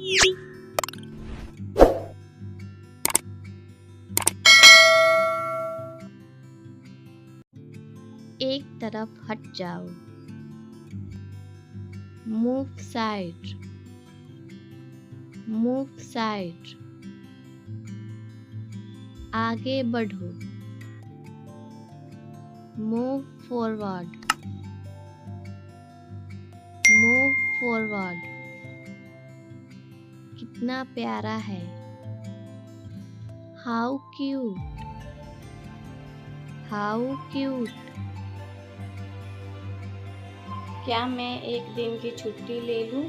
एक तरफ हट जाओ। Move side, move side. आगे बढ़ो। Move forward, move forward. कितना प्यारा है। How cute, how cute. क्या मैं एक दिन की छुट्टी ले लूँ?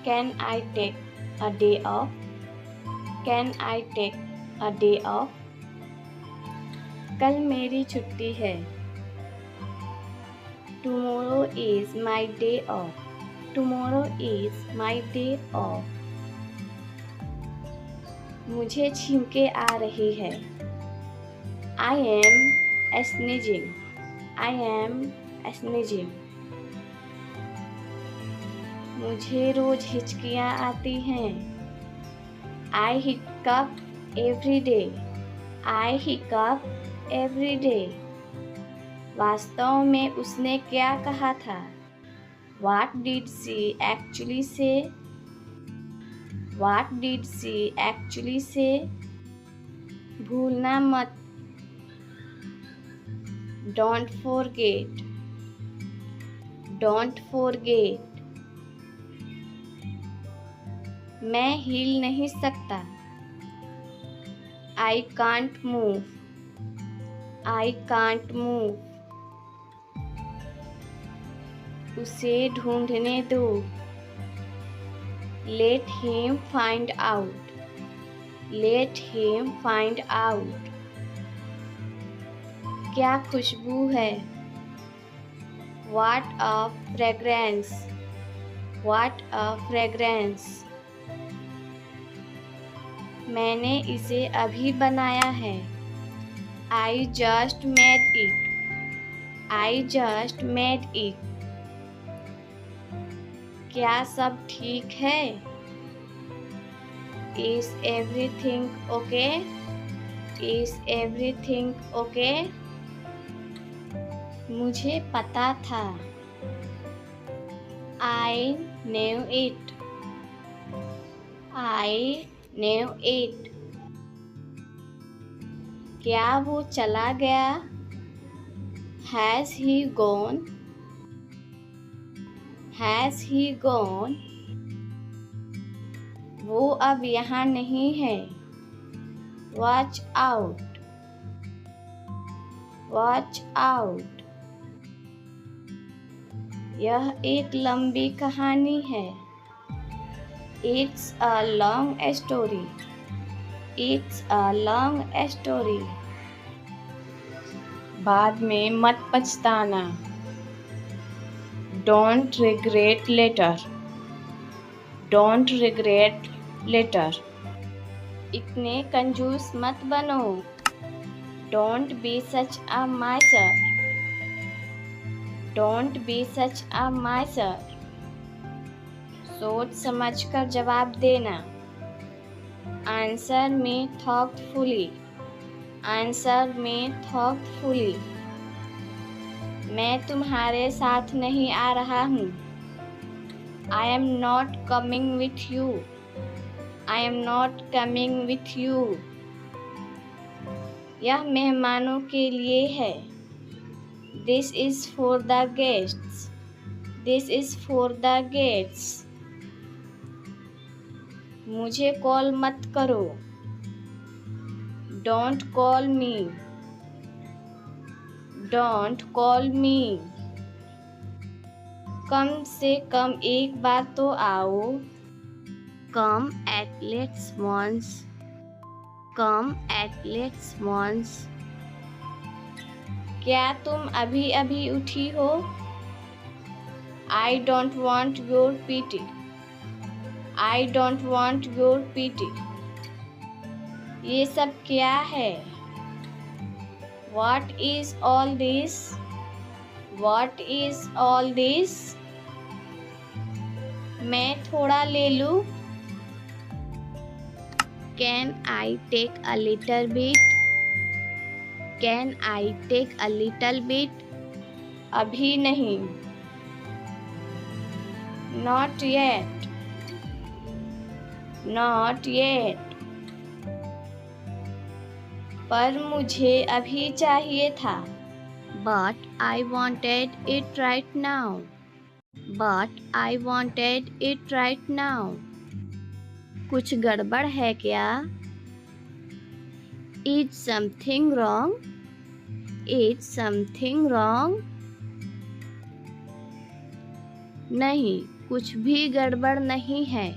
Can I take a day off? Can I take a day off? कल मेरी छुट्टी है। Tomorrow is my day off. Tomorrow is my day off. मुझे छींके आ रही है। I am sneezing. I am sneezing. मुझे रोज हिचकियाँ आती हैं। आई हिकअप एवरी डे। आई हिकअप एवरी डे। वास्तव में उसने क्या कहा था? What did she actually say? What did she actually say? भूलना मत। Don't forget. Don't forget. मैं हिल नहीं सकता। I can't move. I can't move. उसे ढूंढने दो। Let him find out. Let him find out. क्या खुशबू है। What a fragrance. What a fragrance. मैंने इसे अभी बनाया है। I just made it. I just made it. क्या सब ठीक है? Is everything okay? Is everything okay? मुझे पता था। I knew it. I knew it. क्या वो चला गया? Has he gone? Has he gone? वो अब यहाँ नहीं है। Watch out. Watch out. यह एक लंबी कहानी है। It's a long story. It's a long story. बाद में मत पछताना। Don't regret later. Don't regret later. इतने कंजूस मत बनो। Don't be such a miser. Don't be such a miser. सोच समझ कर जवाब देना। Answer me thoughtfully. Answer me thoughtfully. मैं तुम्हारे साथ नहीं आ रहा हूँ। I am not coming with you. I am not coming with you. यह मेहमानों के लिए है। This is for the guests. This is for the guests. मुझे कॉल मत करो। Don't call me. Don't call me. कम से कम एक बार तो आओ। Come at least once. Come at least once. क्या तुम अभी अभी उठी हो? I don't want your pity. I don't want your pity. ये सब क्या है? What is all this? What is all this? मैं थोड़ा ले लूँ? Can I take a little bit? Can I take a little bit? अभी नहीं. Not yet. Not yet. पर मुझे अभी चाहिए था. But I wanted it right now. But I wanted it right now. कुछ गड़बड़ है क्या? Is something wrong? Is something wrong? नहीं, कुछ भी गड़बड़ नहीं है.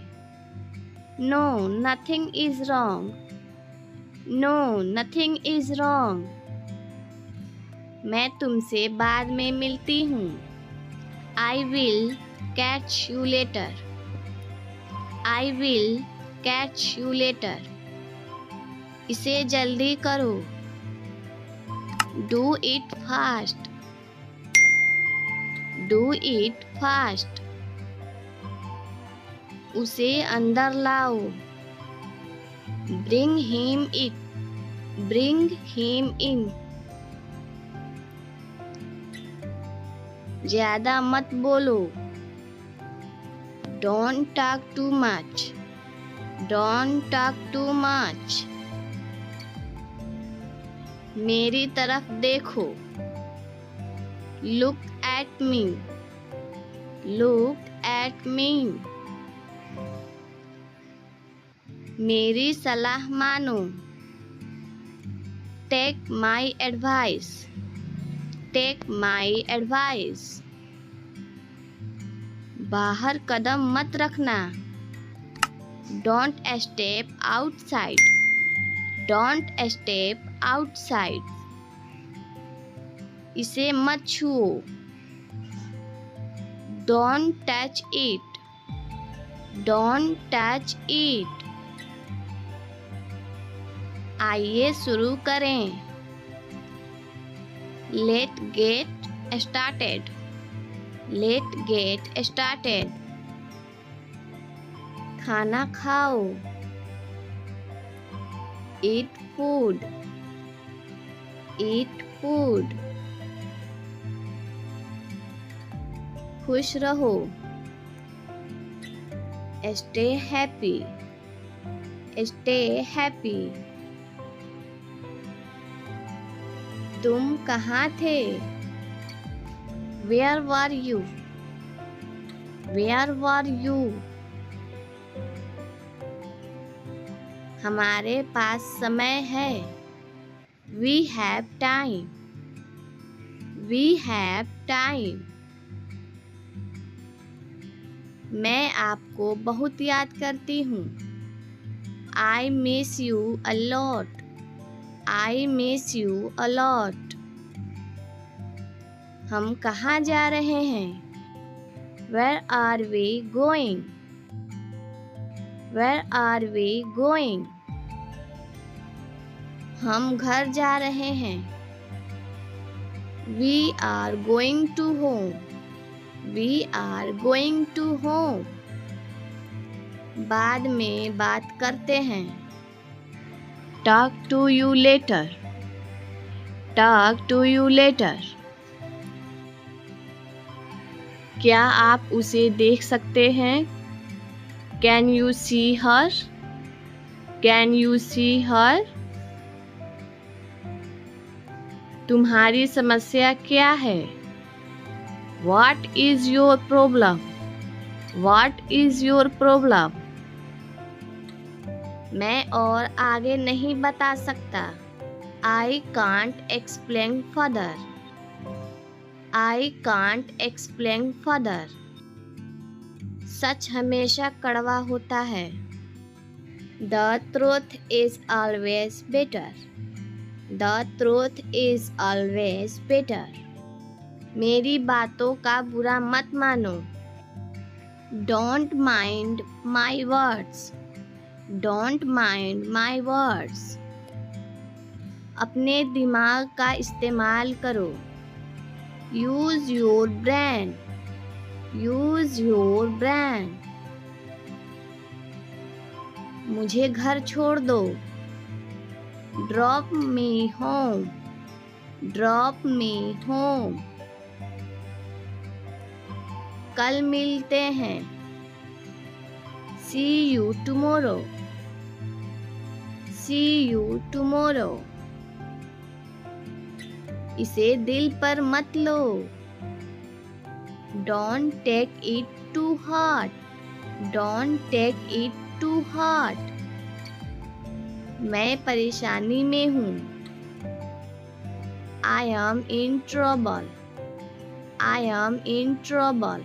No, nothing is wrong. No, nothing is wrong. मैं तुमसे बाद में मिलती हूँ. I will catch you later. I will catch you later. इसे जल्दी करो. Do it fast. Do it fast. उसे अंदर लाओ. Bring him it. Bring him in. ज़्यादा मत बोलो. Don't talk too much. Don't talk too much. मेरी तरफ देखो. Look at me. Look at me. मेरी सलाह मानो. Take my advice. Take my advice. बाहर कदम मत रखना. Don't step outside. Don't step outside. इसे मत छुओ. Don't touch it. Don't touch it. आइए शुरू करें. Let's get started. Let's get started. खाना खाओ. Eat food. Eat food. खुश रहो. Stay happy. Stay happy. तुम कहाँ थे? Where were you? Where were you? हमारे पास समय है. We have time. We have time. मैं आपको बहुत याद करती हूँ. I miss you a lot. I miss you a lot. हम कहाँ जा रहे हैं? Where are we going? Where are we going? हम घर जा रहे हैं. We are going to home. We are going to home. बाद में बात करते हैं. Talk to you later. Talk to you later. क्या आप उसे देख सकते हैं? Can you see her? Can you see her? तुम्हारी समस्या क्या है? What is your problem? What is your problem? मैं और आगे नहीं बता सकता. I can't explain further. I can't explain further. सच हमेशा कड़वा होता है. The truth is always better. The truth is always better. मेरी बातों का बुरा मत मानो. Don't mind my words. Don't mind my words. अपने दिमाग का इस्तेमाल करो. Use your brain. Use your brain. मुझे घर छोड़ दो। Drop me home. Drop me home. कल मिलते हैं। See you tomorrow. See you tomorrow. इसे दिल पर मत लो। Don't take it to heart. Don't take it to heart. मैं परेशानी में हूँ। I am in trouble. I am in trouble.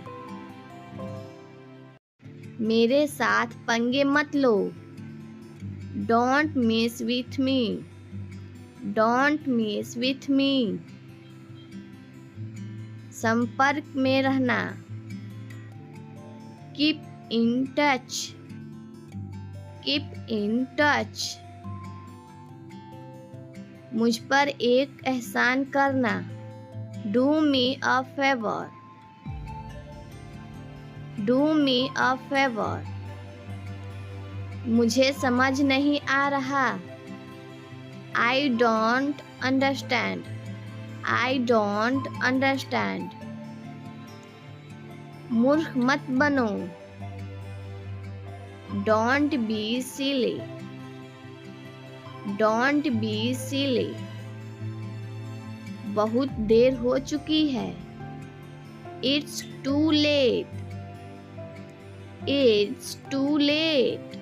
मेरे साथ पंगे मत लो। Don't mess with me. Don't mess with me. संपर्क में रहना। Keep in touch. Keep in touch. मुझ पर एक एहसान करना। Do me a favour. Do me a favour. मुझे समझ नहीं आ रहा। I don't understand. I don't understand. मूर्ख मत बनो। Don't be silly. Don't be silly. बहुत देर हो चुकी है। It's too late. It's too late.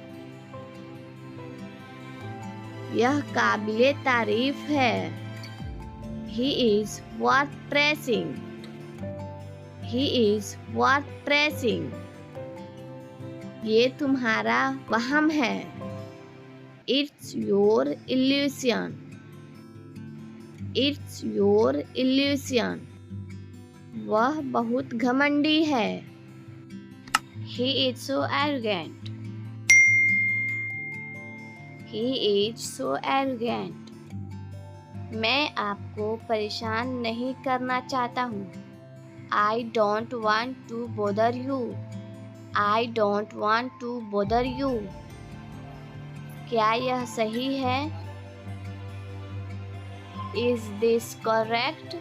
यह काबिले तारीफ है। He is worth praising. He is worth praising. ये तुम्हारा वहम है। It's your illusion. It's your illusion. वह बहुत घमंडी है। He is so arrogant. He is so arrogant. मैं आपको परेशान नहीं करना चाहता हूँ। I don't want to bother you. I don't want to bother you. क्या यह सही है? Is this correct?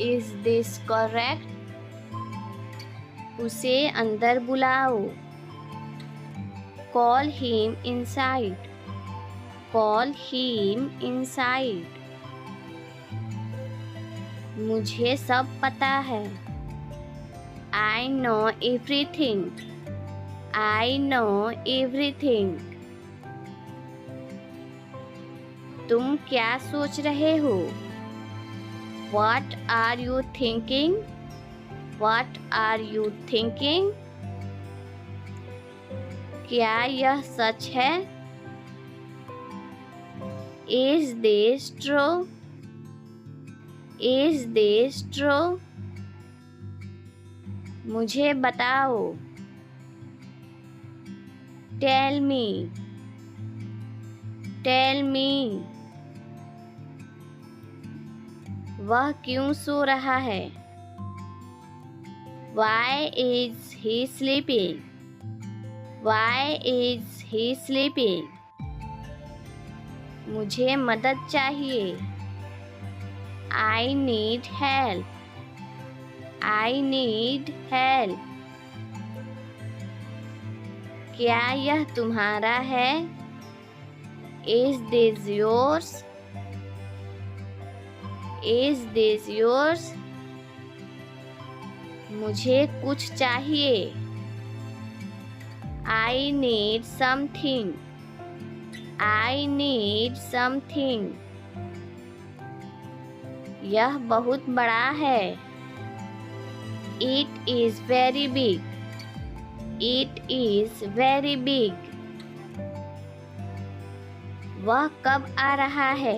Is this correct? उसे अंदर बुलाओ। Call him inside. Call him inside. मुझे सब पता है। I know everything. I know everything. तुम क्या सोच रहे हो? What are you thinking? What are you thinking? क्या यह सच है? Is this true? Is this true? मुझे बताओ। Tell me. Tell me. वह क्यों सो रहा है? Why is he sleeping? Why is he sleeping? मुझे मदद चाहिए। I need help. I need help. क्या यह तुम्हारा है? Is this yours? Is this yours? मुझे कुछ चाहिए। I need something. I need something. यह बहुत बड़ा है। It is very big. It is very big. वह कब आ रहा है?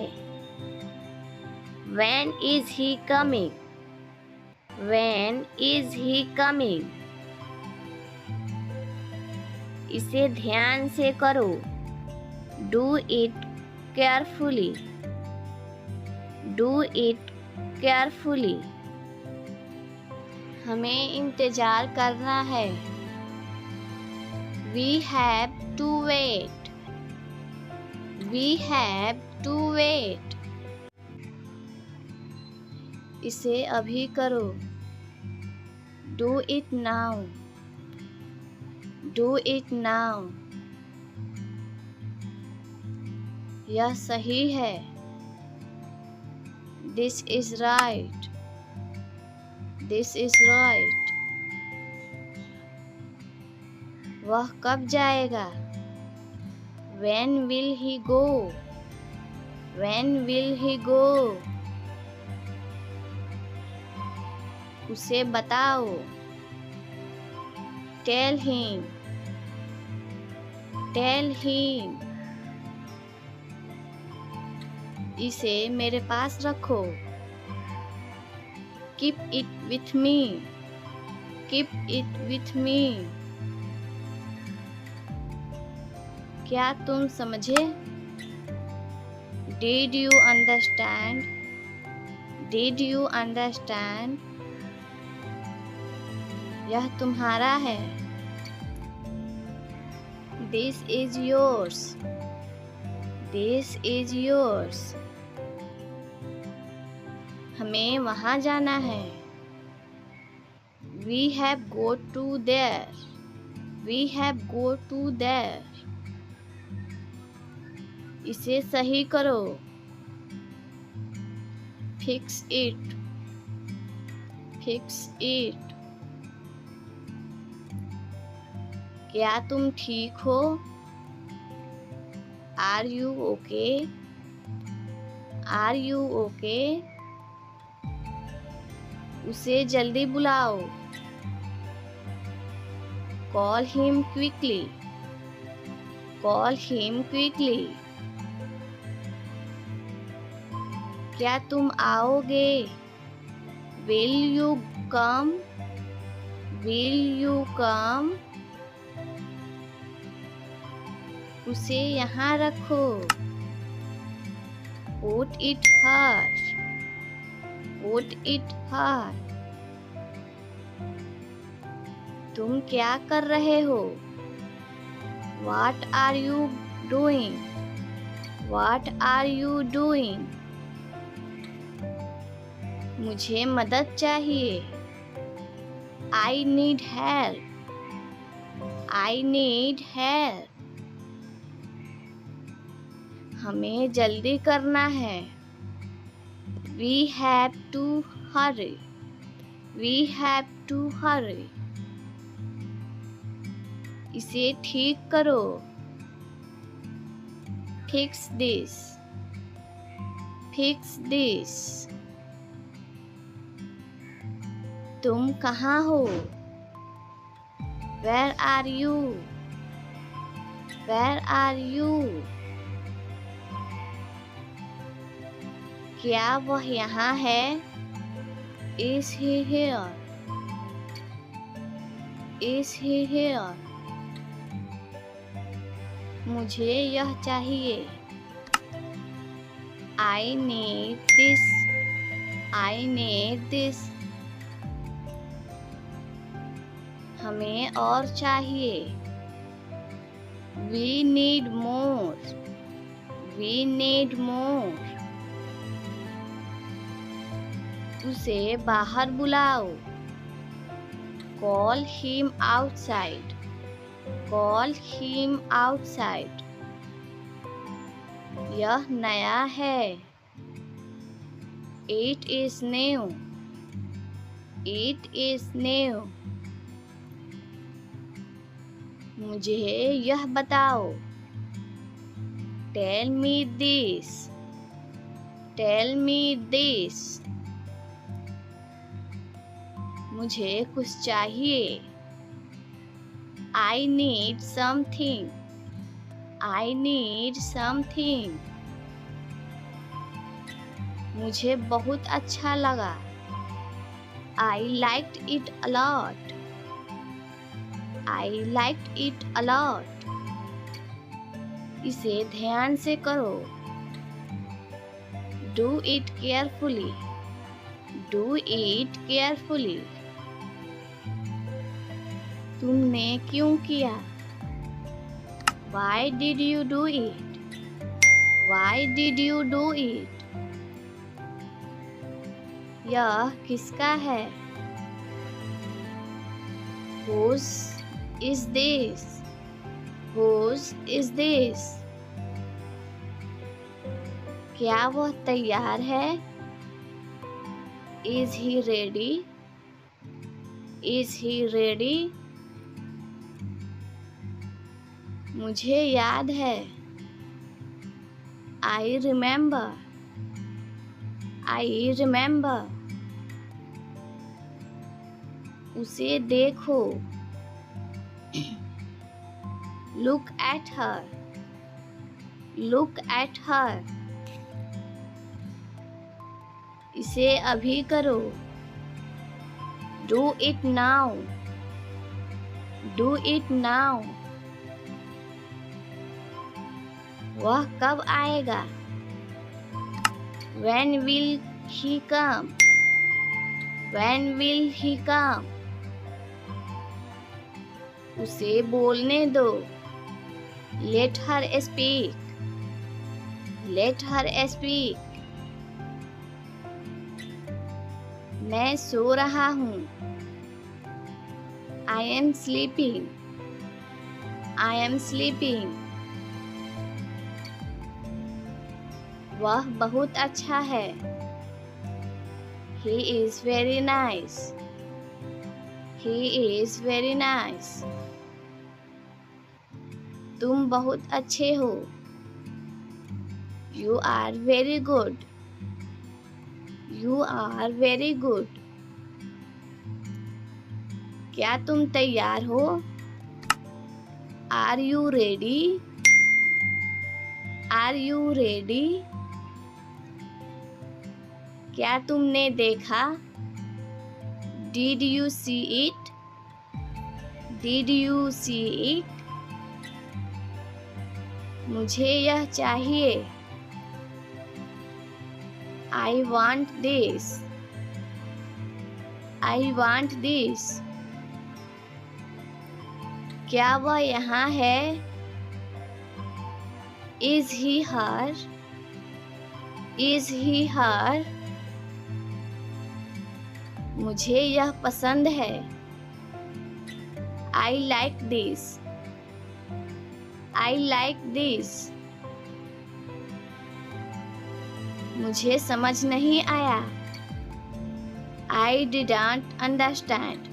When is he coming? When is he coming? इसे ध्यान से करो। Do it carefully. Do it carefully. हमें इंतजार करना है। We have to wait. We have to wait. इसे अभी करो. Do it now. Do it now. यह सही है. This is right. This is right. वह कब जाएगा? When will he go? When will he go? उसे बताओ. Tell him. Tell him. इसे मेरे पास रखो. Keep it with me. Keep it with me. क्या तुम समझे? Did you understand? Did you understand? यह तुम्हारा है. This is yours. This is yours. हमें वहाँ जाना है. We have go to there. We have go to there. इसे सही करो. Fix it. Fix it. क्या तुम ठीक हो? Are you okay? Are you okay? उसे जल्दी बुलाओ. Call him quickly. Call him quickly. क्या तुम आओगे? Will you come? Will you come? उसे यहाँ रखो. Put it here. Put it here. तुम क्या कर रहे हो? What are you doing? What are you doing? मुझे मदद चाहिए. I need help. I need help. हमें जल्दी करना है. We have to hurry. We have to hurry. इसे ठीक करो. Fix this. Fix this. तुम कहाँ हो? Where are you? Where are you? क्या वह यहाँ है? Is he here? Is he here? मुझे यह चाहिए. I need this. I need this. हमें और चाहिए. We need more. We need more. उसे बाहर बुलाओ. Call him outside. Call him outside. यह नया है. It is new. It is new. मुझे यह बताओ. Tell me this. Tell me this. मुझे कुछ चाहिए. I need something. I need something. मुझे बहुत अच्छा लगा. I liked it a lot. I liked it a lot. इसे ध्यान से करो. Do it carefully. Do it carefully. तुमने क्यों किया? Why did you do it? Why did you do it? यह किसका है? Whose is this? Whose is this? क्या वह तैयार है? Is he ready? Is he ready? मुझे याद है। I remember. I remember. उसे देखो। Look at her. Look at her. इसे अभी करो। Do it now. Do it now. वह कब आएगा? When will he come? When will he come? उसे बोलने दो। Let her speak. Let her speak. मैं सो रहा हूँ। I am sleeping. I am sleeping. वह बहुत अच्छा है। He is very nice. He is very nice. तुम बहुत अच्छे हो। You are very good. You are very good. क्या तुम तैयार हो? Are you ready? Are you ready? क्या तुमने देखा? Did you see it? Did you see it? मुझे यह चाहिए। I want this. I want this. क्या वह यहाँ है? Is he her? Is he her? मुझे यह पसंद है। I like this. I like this. मुझे समझ नहीं आया। I didn't understand.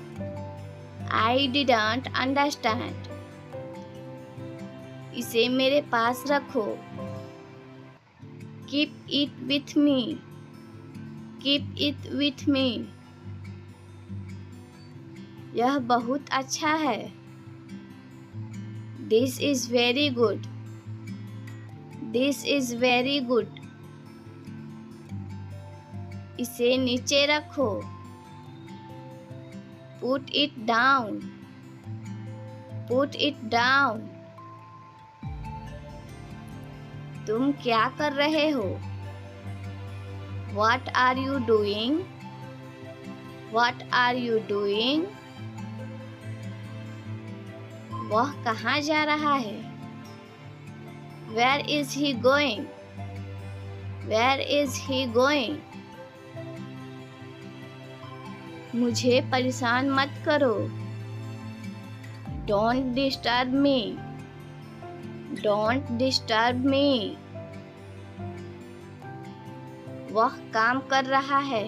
I didn't understand. इसे मेरे पास रखो। Keep it with me. Keep it with me. यह बहुत अच्छा है। This is very good. This is very good. इसे नीचे रखो। Put it down. Put it down. तुम क्या कर रहे हो? What are you doing? What are you doing? वह कहाँ जा रहा है? Where is he going? Where is he going? मुझे परेशान मत करो। Don't disturb me. Don't disturb me. वह काम कर रहा है।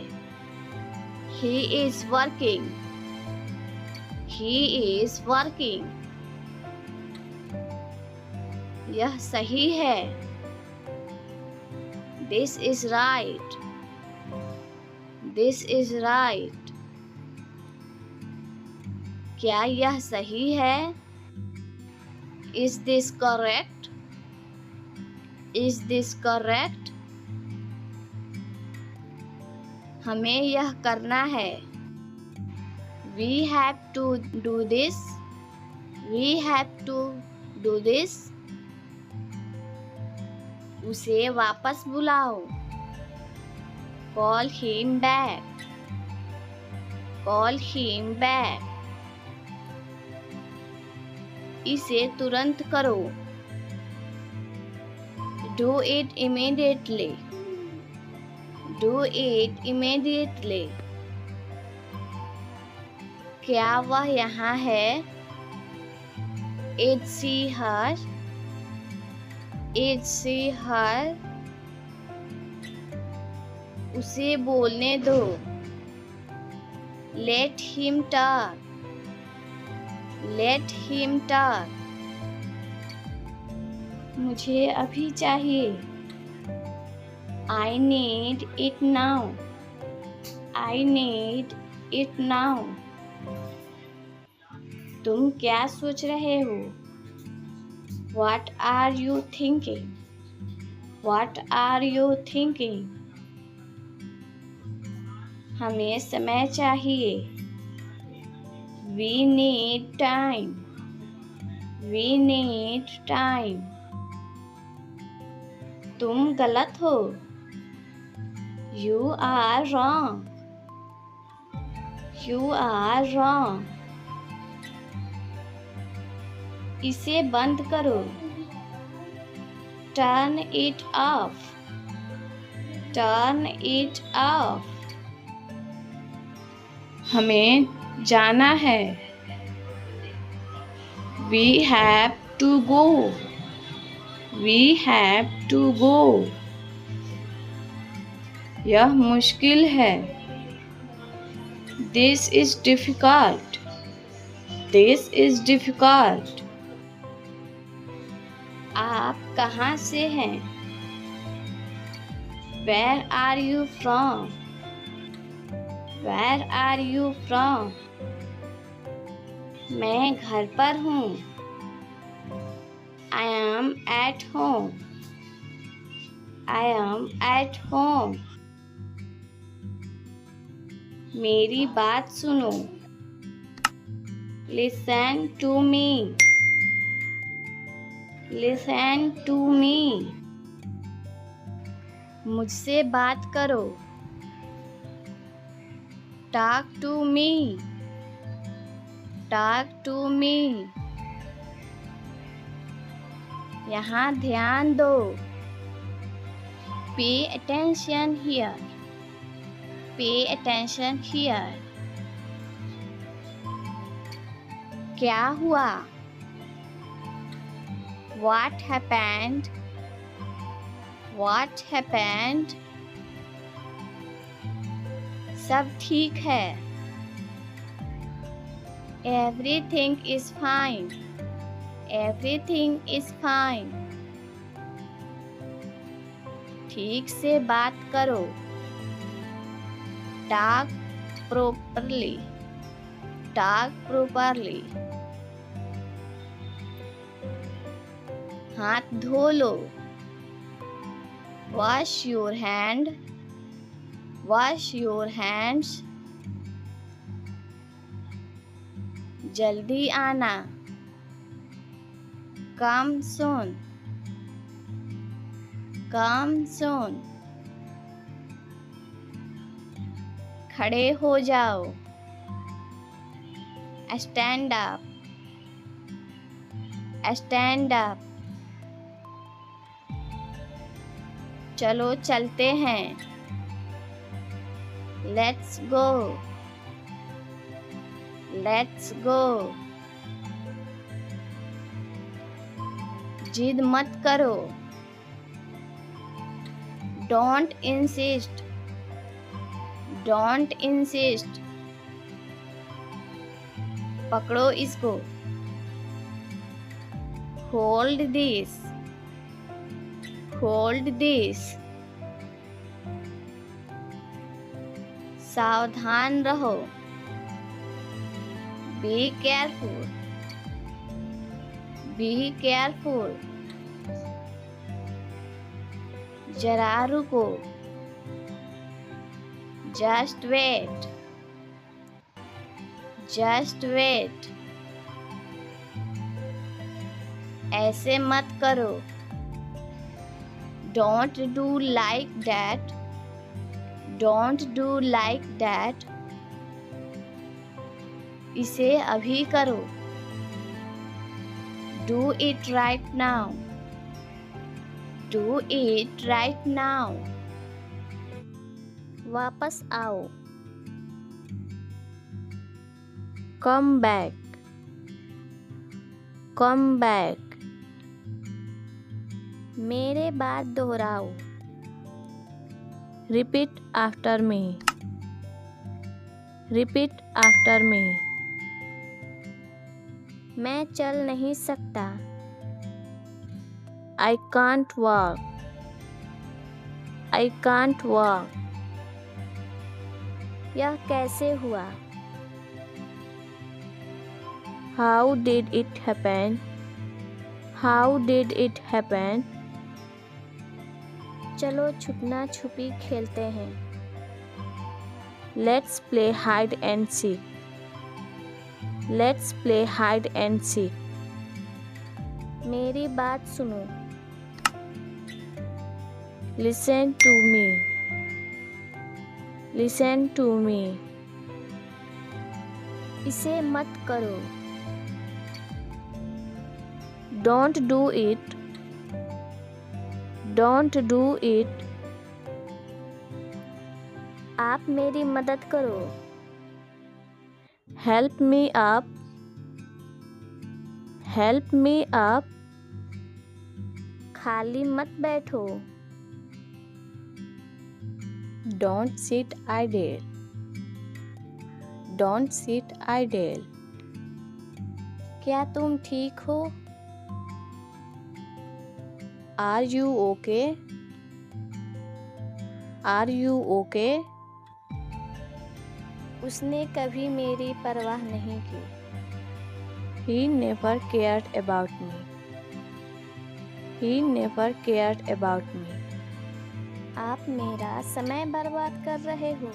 He is working. He is working. यह सही है। This is right. This is right. क्या यह सही है? Is this correct? Is this correct? हमें यह करना है। We have to do this. We have to do this. उसे वापस बुलाओ। Call him back. Call him back. इसे तुरंत करो। Do it immediately. Do it immediately. क्या वह यहाँ है? Is she here? Is she here? उसे बोलने दो. Let him talk. Let him talk. मुझे अभी चाहिए. I need it now. I need it now. तुम क्या सोच रहे हो? What are you thinking? What are you thinking? हमें समय चाहिए. We need time. We need time. तुम गलत हो. You are wrong. You are wrong. इसे बंद करो. Turn it off. Turn it off. हमें जाना है. We have to go. We have to go. यह मुश्किल है. This is difficult. This is difficult. आप कहाँ से हैं? Where are you from? Where are you from? मैं घर पर हूँ. I am at home. I am at home. मेरी बात सुनो. Listen to me. Listen to me. मुझसे बात करो. Talk to me. Talk to me. यहाँ ध्यान दो. Pay attention here. Pay attention here. क्या हुआ? What happened? What happened? सब ठीक है. Everything is fine. Everything is fine. ठीक से बात करो. Talk properly. Talk properly. हाथ धो लो. Wash your hand. Wash your hands. जल्दी आना. Come soon. Come soon. खड़े हो जाओ. Stand up. Stand up. चलो चलते हैं. Let's go. Let's go. जिद मत करो. Don't insist. Don't insist. पकड़ो इसको. Hold this. Hold this. सावधान रहो. Be careful. Be careful. जरा रुको. Just wait. Just wait. ऐसे मत करो. Don't do like that. Don't do like that. इसे अभी करो. Do it right now. Do it right now. वापस आओ. Come back. Come back. मेरे बाद दोहराओ. Repeat after me. Repeat after me. मैं चल नहीं सकता. I can't walk. I can't walk. यह कैसे हुआ? How did it happen? How did it happen? चलो छुपना छुपी खेलते हैं. Let's play hide and seek. Let's play hide and seek. मेरी बात सुनो. Listen to me. Listen to me. इसे मत करो. Don't do it. Don't do it. आप मेरी मदद करो. Help me up. Help me up. खाली मत बैठो. Don't sit idle. Don't sit idle. क्या तुम ठीक हो? Are you okay? Are you okay? उसने कभी मेरी परवाह नहीं की. He never cared about me. He never cared about me. आप मेरा समय बर्बाद कर रहे हो.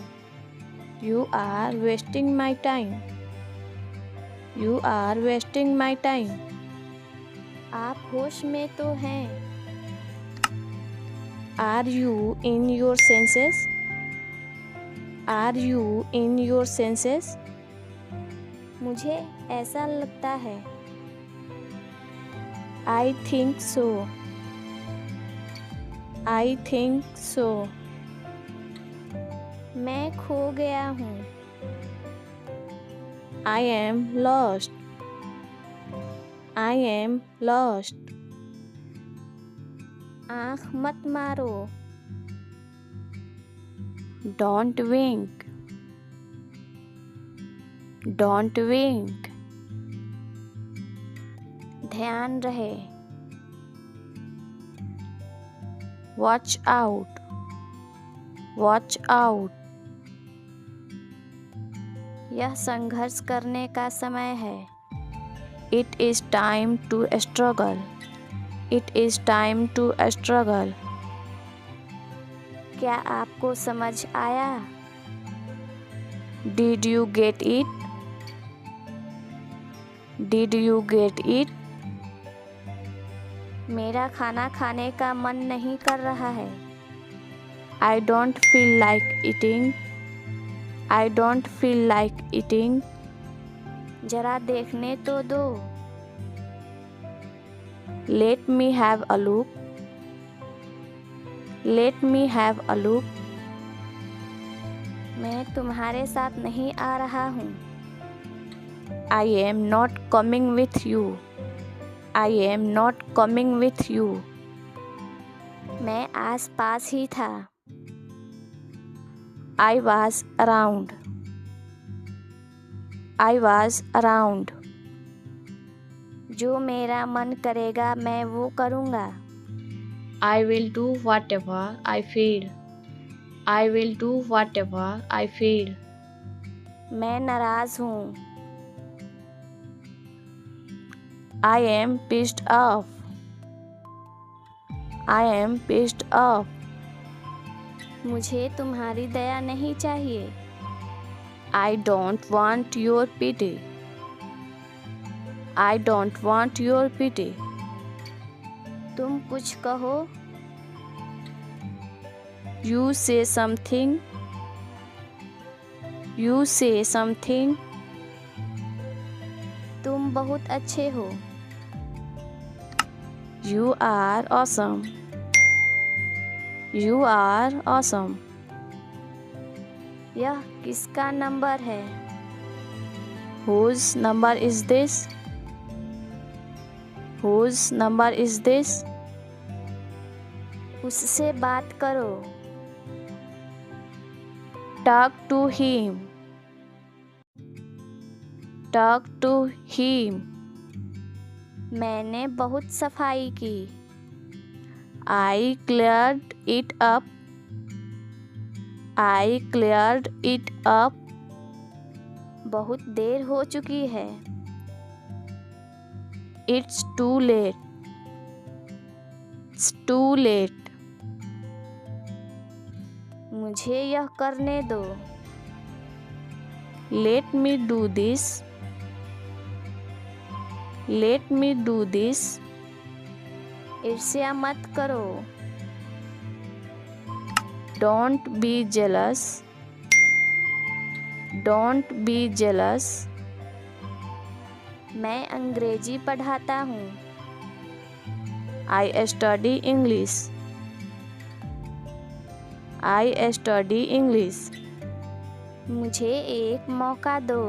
You are wasting my time. You are wasting my time. आप होश में तो हैं. Are you in your senses? Are you in your senses? मुझे ऐसा लगता है. I think so. I think so. मैं खो गया हूँ. I am lost. I am lost. आँख मत मारो. Don't wink. Don't wink. ध्यान रहे. Watch out. Watch out. यह संघर्ष करने का समय है. It is time to struggle. It is time to struggle. क्या आपको समझ आया? Did you get it? Did you get it? मेरा खाना खाने का मन नहीं कर रहा है. I don't feel like eating. I don't feel like eating. जरा देखने तो दो. Let me have a look. Let me have a look. मैं तुम्हारे साथ नहीं आ रहा हूँ. I am not coming with you. I am not coming with you. मैं आस पास ही था. I was around. I was around. जो मेरा मन करेगा मैं वो करूँगा. I will do whatever I feel. I will do whatever I feel. मैं नाराज हूँ. I am pissed off. I am pissed off. मुझे तुम्हारी दया नहीं चाहिए. I don't want your pity. I don't want your pity. तुम कुछ कहो. You say something. You say something. तुम बहुत अच्छे हो. You are awesome. You are awesome. यह किसका नंबर है? Whose number is this? Whose number is this? उससे बात करो. Talk to him. Talk to him. मैंने बहुत सफाई की. I cleared it up. I cleared it up. बहुत देर हो चुकी है. It's too late. It's too late. मुझे यह करने दो. Let me do this. Let me do this. ईर्ष्या मत करो. Don't be jealous. Don't be jealous. मैं अंग्रेजी पढ़ाता हूँ. I study English. I study English. मुझे एक मौका दो.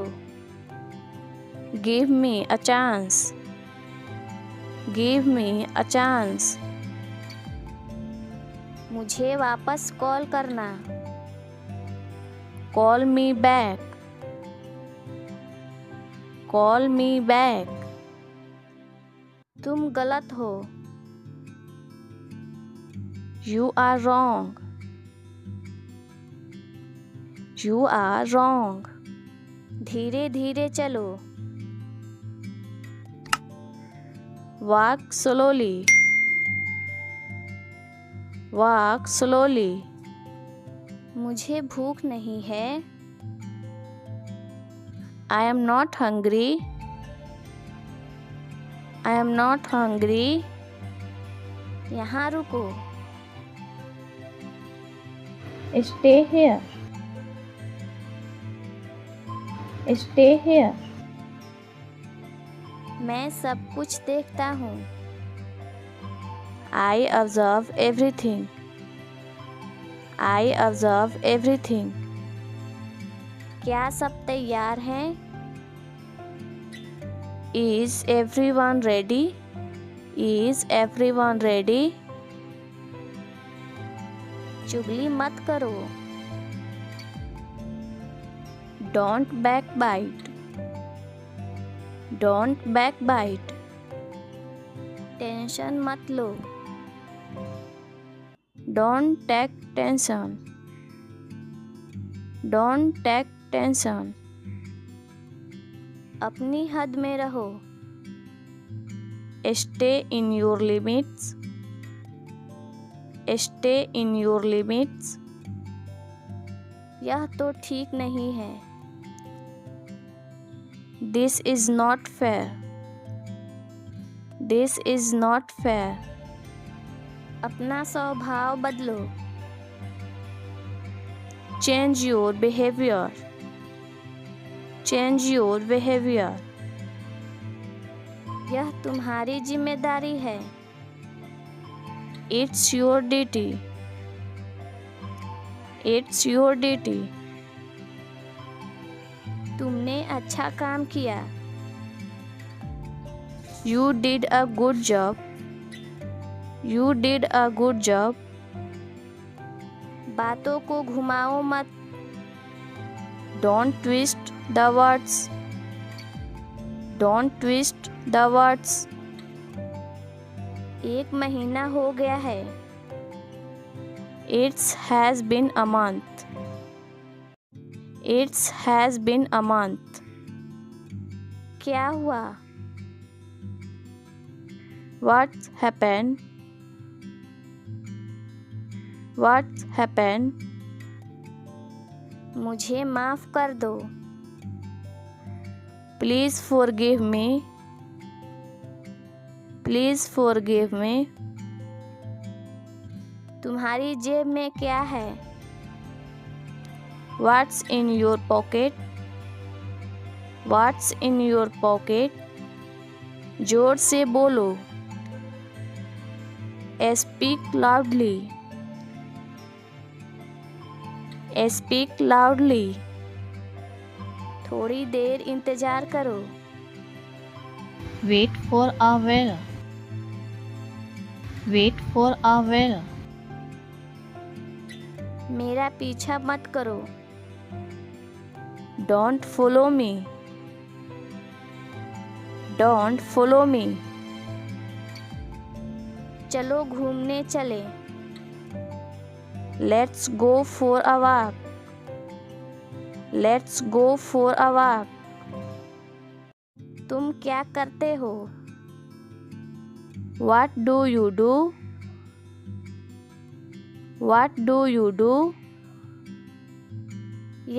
Give me a chance. Give me a chance. मुझे वापस कॉल करना. Call me back. Call me back. तुम गलत हो. You are wrong. You are wrong. धीरे धीरे चलो. Walk slowly. Walk slowly. मुझे भूख नहीं है. I am not hungry. I am not hungry. यहाँ रुको. Stay here. Stay here. मैं सब कुछ देखता हूँ. I observe everything. I observe everything. क्या सब तैयार हैं? Is everyone ready? Is everyone ready? चुगली मत करो. Don't backbite. Don't backbite. Tension मत लो. Don't take tension. Don't take tension. अपनी हद में रहो. Stay in your limits. Stay in your limits. यह तो ठीक नहीं है. This is not fair. This is not fair. अपना स्वभाव बदलो. Change your behavior. Change your behavior. यह तुम्हारी जिम्मेदारी है. It's your duty. It's your duty. तुमने अच्छा काम किया. You did a good job. You did a good job. बातों को घुमाओ मत. Don't twist the words. Don't twist the words. 1 महीना हो गया है. It has been a month. It has been a month. क्या हुआ? What happened? What happened? मुझे माफ कर दो. Please forgive me. Please forgive me. तुम्हारी जेब में क्या है? What's in your pocket? What's in your pocket? जोर से बोलो. Speak loudly. Speak loudly. थोड़ी देर इंतज़ार करो. Wait for a while. Wait for a while. मेरा पीछा मत करो. Don't follow me. Don't follow me. चलो घूमने चले. Let's go for a walk. Let's go for a walk. तुम क्या करते हो? What do you do? What do you do?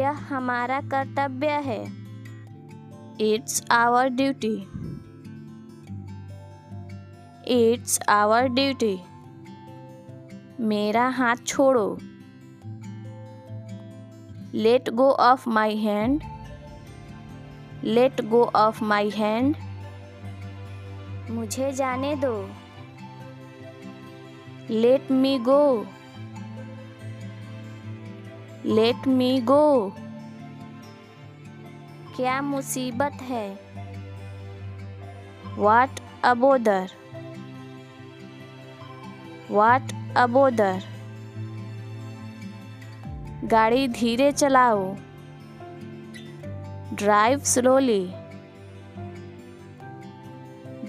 यह हमारा कर्तव्य है. It's our duty. It's our duty. मेरा हाथ छोड़ो. Let go of my hand. Let go of my hand. मुझे जाने दो. Let me go. Let me go. क्या मुसीबत है? What a bother. What a bother. गाड़ी धीरे चलाओ. Drive slowly.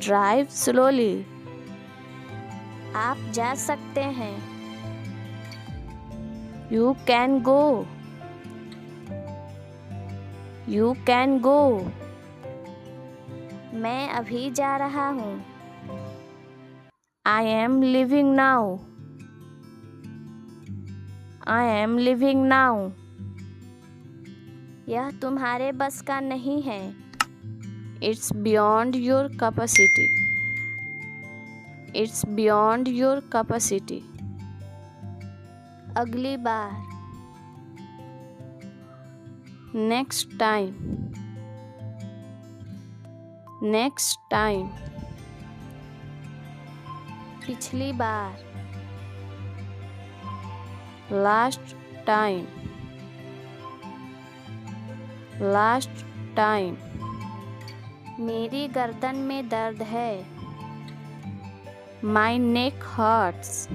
Drive slowly. आप जा सकते हैं. You can go. You can go. मैं अभी जा रहा हूँ. I am leaving now. I am leaving now. यह तुम्हारे बस का नहीं है. It's beyond your capacity. It's beyond your capacity. अगली बार. Next time. Next time. पिछली बार. Last time. Last time. मेरी गर्दन में दर्द है. My neck hurts.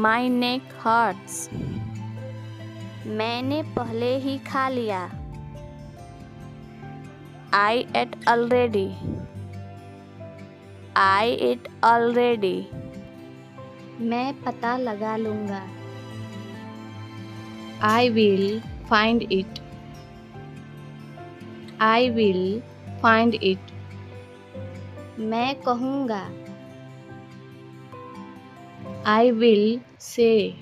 My neck hurts. मैंने पहले ही खा लिया. I ate already. I ate already. मैं पता लगा लूँगा. I will find it. I will find it. मैं कहूँगा. I will say.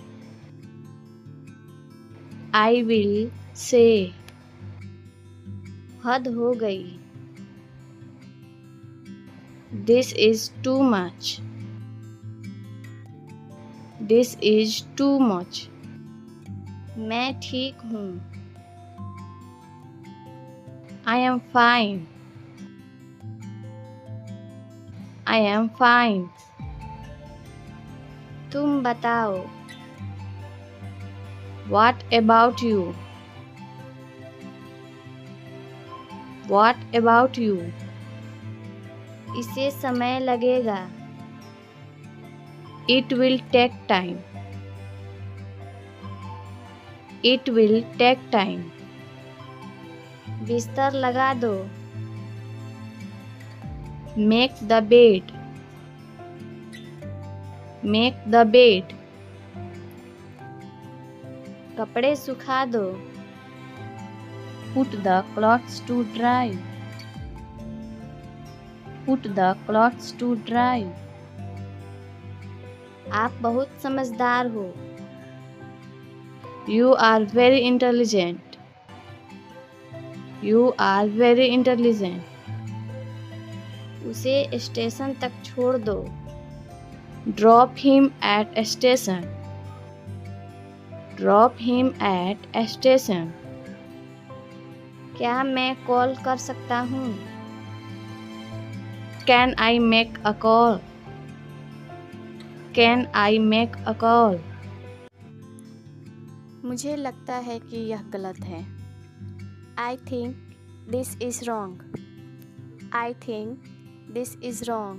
I will say. हद हो गई. This is too much. This is too much. मैं ठीक हूँ. I am fine. I am fine. तुम बताओ. What about you? What about you? इसे समय लगेगा. It will take time. It will take time. बिस्तर लगा दो. Make the bed. Make the bed. कपड़े सुखा दो. Put the clothes to dry. Put the clothes to dry. आप बहुत समझदार हो. You are very intelligent. You are very intelligent. उसे स्टेशन तक छोड़ दो. Drop him at a station. Drop him at a station. क्या मैं कॉल कर सकता हूँ? Can I make a call? Can I make a call? मुझे लगता है कि यह गलत है। I think this is wrong. I think this is wrong.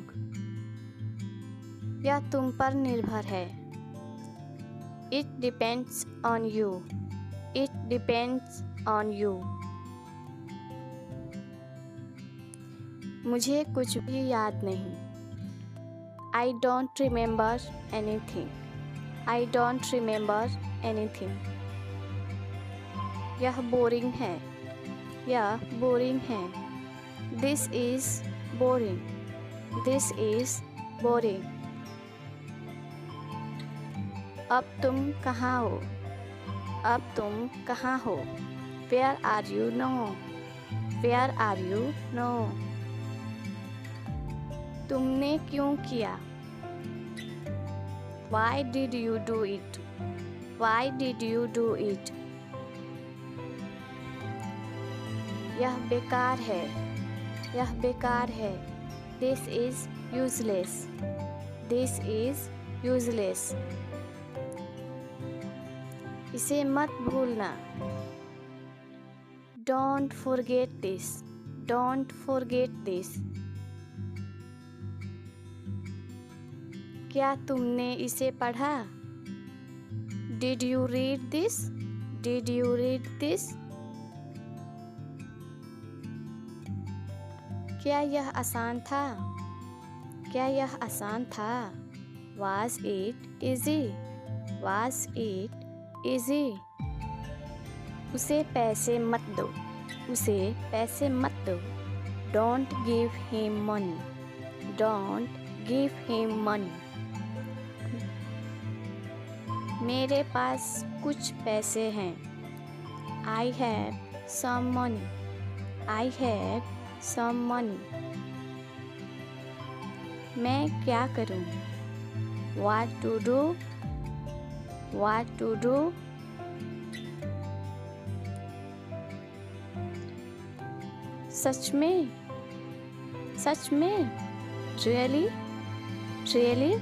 यह तुम पर निर्भर है। It depends on you. It depends on you. मुझे कुछ भी याद नहीं। I don't remember anything. I don't remember anything. यह बोरिंग है। यह बोरिंग है। This is boring. This is boring. अब तुम कहाँ हो? अब तुम कहाँ हो? Where are you now? Where are you now? तुमने क्यों किया? Why did you do it? Why did you do it? यह बेकार है। यह बेकार है। This is useless. This is useless. इसे मत भूलना। Don't forget this. Don't forget this. क्या तुमने इसे पढ़ा? Did you read this? Did you read this? क्या यह आसान था? क्या यह आसान था? Was it easy? Was it easy? उसे पैसे मत दो। उसे पैसे मत दो। Don't give him money. Don't give him money. मेरे पास कुछ पैसे हैं। I have some money. I have some money. मैं क्या करूं? What to do? What to do? सच में? सच में? Really? Really?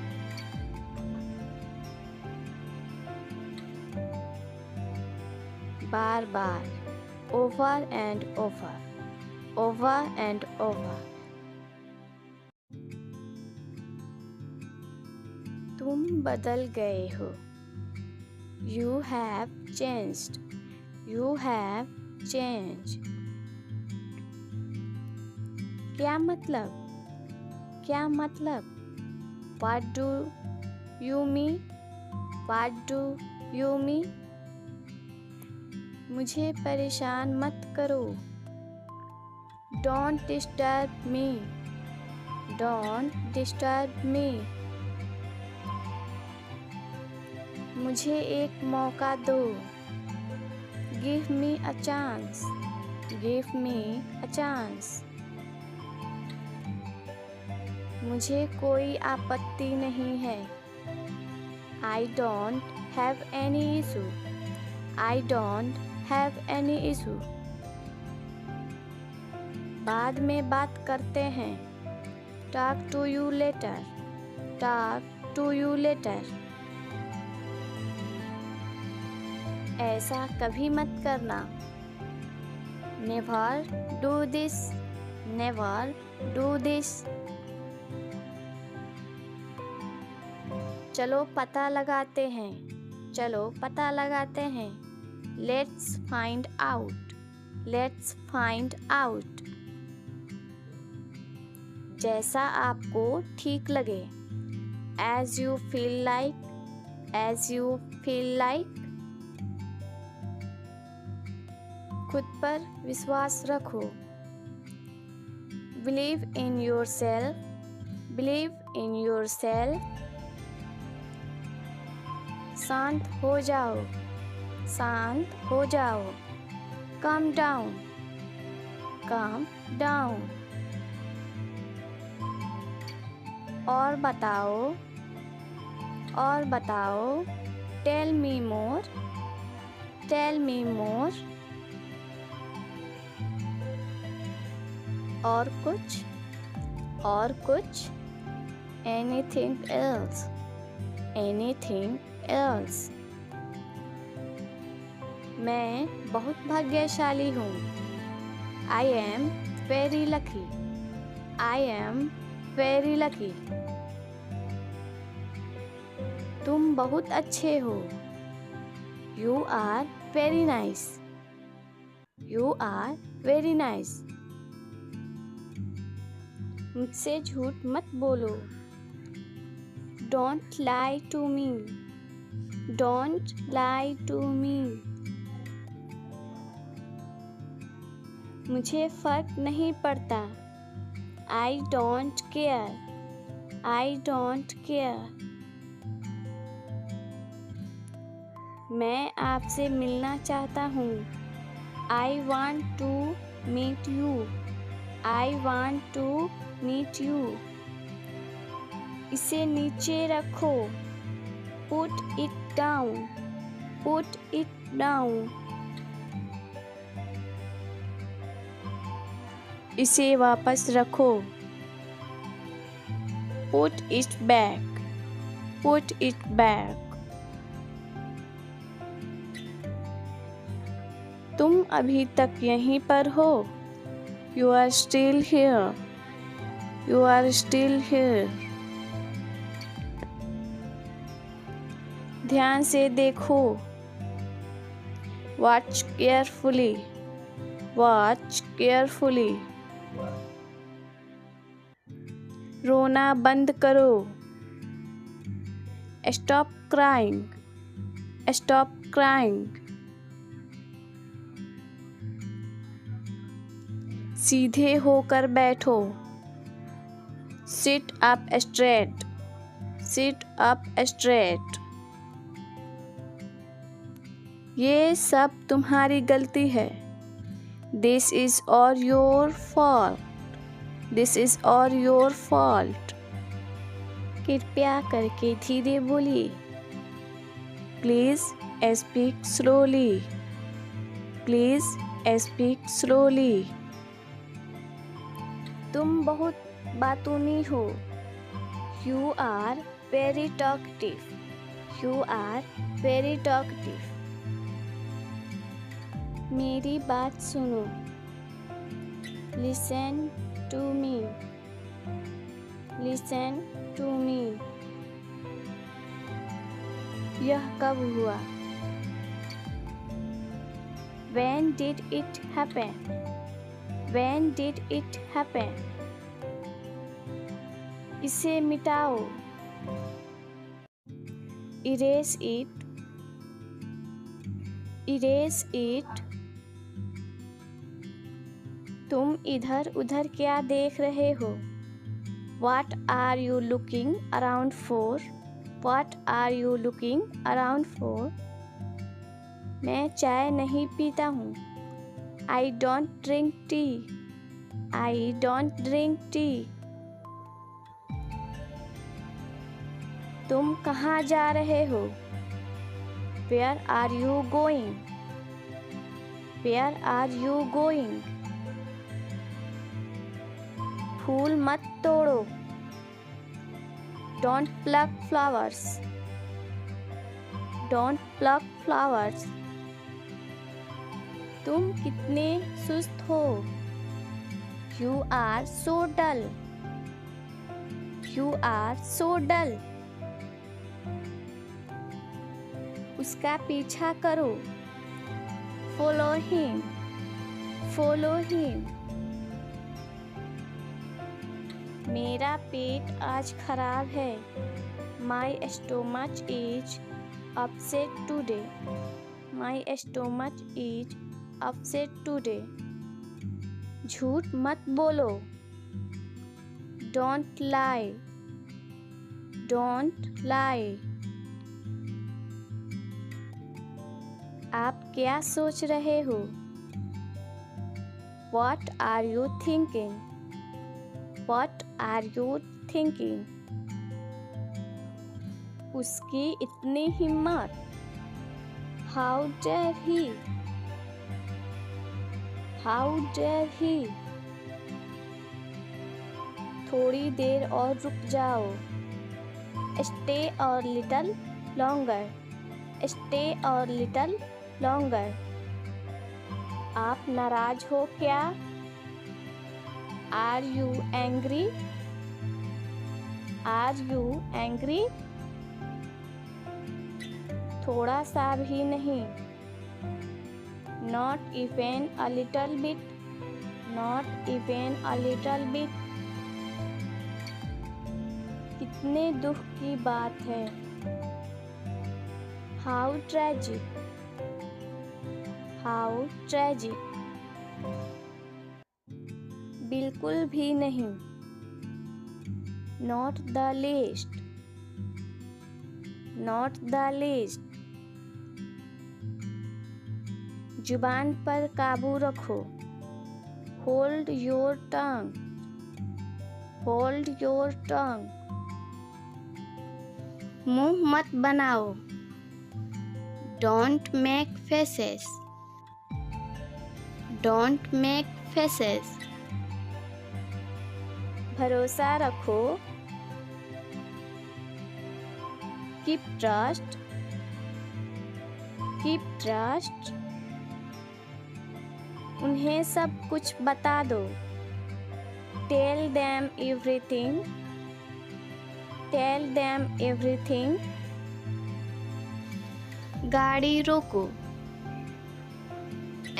Bar bar. Over and over. Over and over. तुम बदल गए हो। You have changed. You have changed. क्या मतलब? क्या मतलब? What do you mean? What do you mean? मुझे परेशान मत करो। Don't disturb me. Don't disturb me. मुझे एक मौका दो। Give me a chance. Give me a chance. मुझे कोई आपत्ति नहीं है। I don't have any issue. I don't have any issue. बाद में बात करते हैं। Talk to you later. Talk to you later. ऐसा कभी मत करना। Never do this. Never do this. चलो पता लगाते हैं। चलो पता लगाते हैं। Let's find out. Let's find out. जैसा आपको ठीक लगे। As you feel like. As you feel like. खुद पर विश्वास रखो। Believe in yourself. Believe in yourself. शांत हो जाओ। शांत हो जाओ। Calm down. Calm down. और बताओ। और बताओ। Tell me more. Tell me more. और कुछ। और कुछ। Anything else. Anything else. मैं बहुत भाग्यशाली हूँ। I am very lucky. I am very lucky. तुम बहुत अच्छे हो। You are very nice. You are very nice. मुझसे झूठ मत बोलो। Don't lie to me. Don't lie to me. मुझे फर्क नहीं पड़ता। I don't care. I don't care. मैं आपसे मिलना चाहता हूँ। I want to meet you. I want to meet you. इसे नीचे रखो। Put it down. Put it down. इसे वापस रखो। Put it back. Put it back. तुम अभी तक यहीं पर हो। You are still here. You are still here. ध्यान से देखो। Watch carefully. Watch carefully. रोना बंद करो। Stop crying. Stop crying. सीधे होकर बैठो। Sit up straight. Sit up straight. ये सब तुम्हारी गलती है। This is all your fault. This is all your fault. कृपया करके धीरे बोलिए। Please speak slowly. Please speak slowly. तुम बहुत बातूनी हो। You are very talkative. You are very talkative. मेरी बात सुनो। Listen to me. Listen to me. यह कब हुआ? When did it happen? When did it happen? इसे मिटाओ। Erase it. Erase it. तुम इधर उधर क्या देख रहे हो? What are you looking around for? What are you looking around for? मैं चाय नहीं पीता हूँ। I don't drink tea. I don't drink tea. तुम कहाँ जा रहे हो? Where are you going? Where are you going? फूल मत तोड़ो। Don't pluck flowers. Don't pluck flowers. तुम कितने सुस्त हो। You are so dull. You are so dull. उसका पीछा करो। Follow him. Follow him. मेरा पेट आज खराब है। My stomach is upset today. My stomach is upset today. झूठ मत बोलो। Don't lie. Don't lie. आप क्या सोच रहे हो? What are you thinking? What are you thinking? उसकी इतनी हिम्मत। How dare he? How dare he? थोड़ी देर और रुक जाओ। Stay a little longer. Stay a little longer. आप नाराज हो क्या? Are you angry? Are you angry? थोड़ा सा भी नहीं। Not even a little bit. Not even a little bit. कितने दुख की बात है। How tragic. How tragic. बिल्कुल भी नहीं। Not the least. Not the least. जुबान पर काबू रखो। Hold your tongue. Hold your tongue. मुंह मत बनाओ। Don't make faces. Don't make faces. भरोसा रखो। Keep trust. Keep trust. उन्हें सब कुछ बता दो। Tell them everything. Tell them everything. गाड़ी रोको।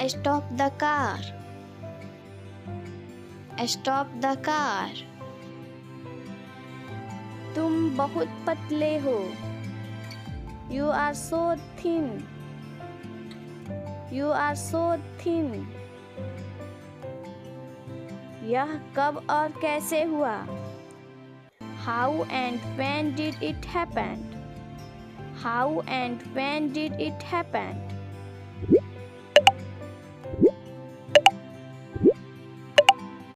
Stop the car. Stop the car. तुम बहुत पतले हो। You are so thin. You are so thin. यह कब और कैसे हुआ? How and when did it happen? How and when did it happen?